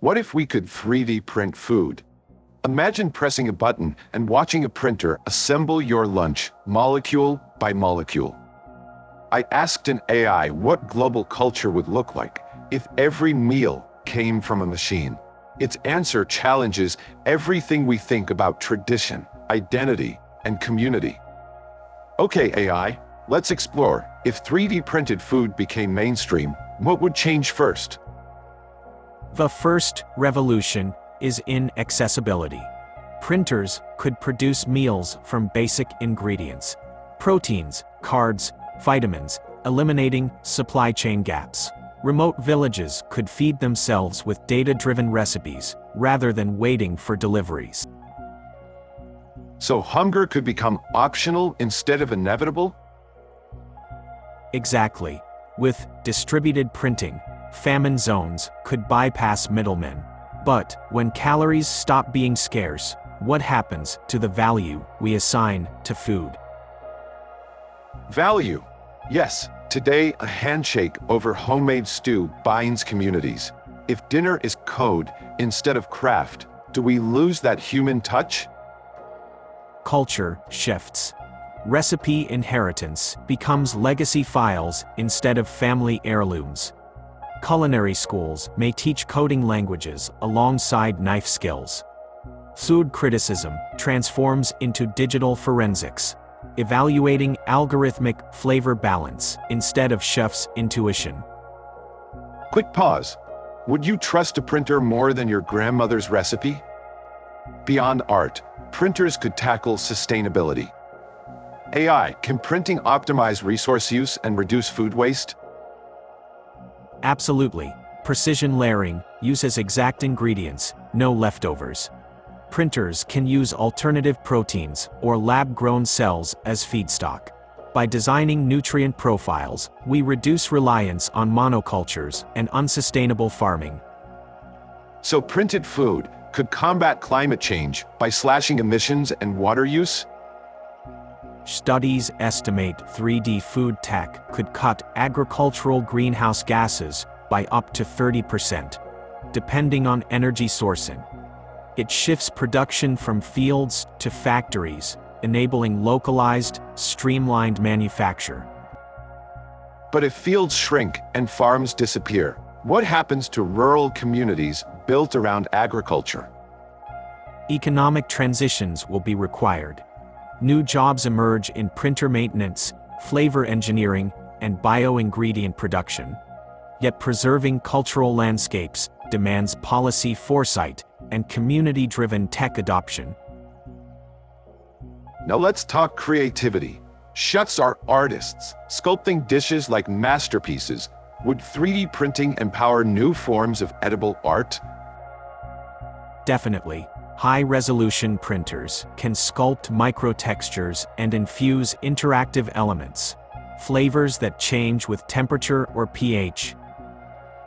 What if we could 3D print food? Imagine pressing a button and watching a printer assemble your lunch, molecule by molecule. I asked an AI what global culture would look like if every meal came from a machine. Its answer challenges everything we think about tradition, identity, and community. Okay, AI, let's explore. If 3D printed food became mainstream, what would change first? The first revolution is in accessibility. Printers could produce meals from basic ingredients: proteins, carbs, vitamins, eliminating supply chain gaps. Remote villages could feed themselves with data-driven recipes, rather than waiting for deliveries. So hunger could become optional instead of inevitable? Exactly. With distributed printing, famine zones could bypass middlemen. But when calories stop being scarce, what happens to the value we assign to food? Value. Yes, today a handshake over homemade stew binds communities. If dinner is code instead of craft, do we lose that human touch? Culture shifts. Recipe inheritance becomes legacy files instead of family heirlooms. Culinary schools may teach coding languages alongside knife skills. Food criticism transforms into digital forensics, evaluating algorithmic flavor balance instead of chef's intuition. Quick pause. Would you trust a printer more than your grandmother's recipe? Beyond art, printers could tackle sustainability. AI, can printing optimize resource use and reduce food waste? Absolutely. Precision layering uses exact ingredients, no leftovers. Printers can use alternative proteins or lab-grown cells as feedstock. By designing nutrient profiles, we reduce reliance on monocultures and unsustainable farming. So printed food could combat climate change by slashing emissions and water use? Studies estimate 3D food tech could cut agricultural greenhouse gases by up to 30%, depending on energy sourcing. It shifts production from fields to factories, enabling localized, streamlined manufacture. But if fields shrink and farms disappear, what happens to rural communities built around agriculture? Economic transitions will be required. New jobs emerge in printer maintenance, flavor engineering, and bioingredient production. Yet preserving cultural landscapes demands policy foresight and community-driven tech adoption. Now let's talk creativity. Chefs are artists, sculpting dishes like masterpieces. Would 3D printing empower new forms of edible art? Definitely. High-resolution printers can sculpt microtextures and infuse interactive elements, flavors that change with temperature or pH.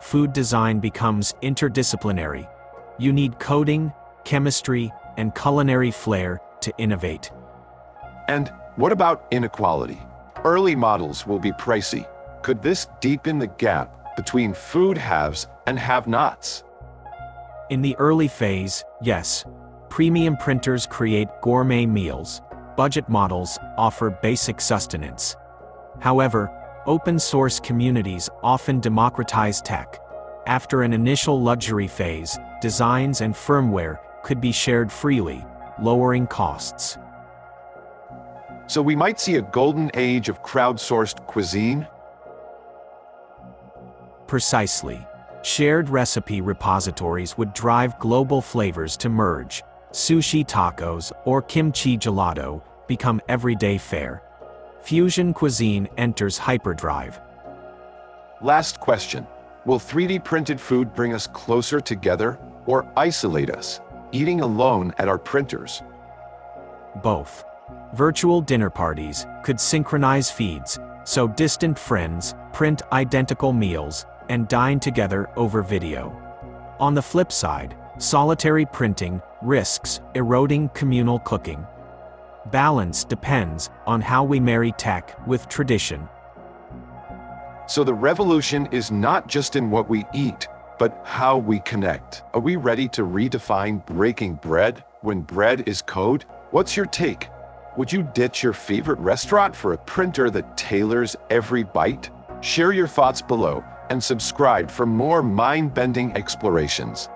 Food design becomes interdisciplinary. You need coding, chemistry, and culinary flair to innovate. And what about inequality? Early models will be pricey. Could this deepen the gap between food haves and have-nots? In the early phase, yes. Premium printers create gourmet meals. Budget models offer basic sustenance. However, open-source communities often democratize tech. After an initial luxury phase, designs and firmware could be shared freely, lowering costs. So we might see a golden age of crowdsourced cuisine? Precisely. Shared recipe repositories would drive global flavors to merge. Sushi tacos or kimchi gelato become everyday fare. Fusion cuisine enters hyperdrive. Last question. Will 3D printed food bring us closer together or isolate us, eating alone at our printers? Both. Virtual dinner parties could synchronize feeds, so distant friends print identical meals and dine together over video. On the flip side, solitary printing risks eroding communal cooking. Balance depends on how we marry tech with tradition. So the revolution is not just in what we eat, but how we connect. Are we ready to redefine breaking bread when bread is code? What's your take? Would you ditch your favorite restaurant for a printer that tailors every bite? Share your thoughts below and subscribe for more mind-bending explorations.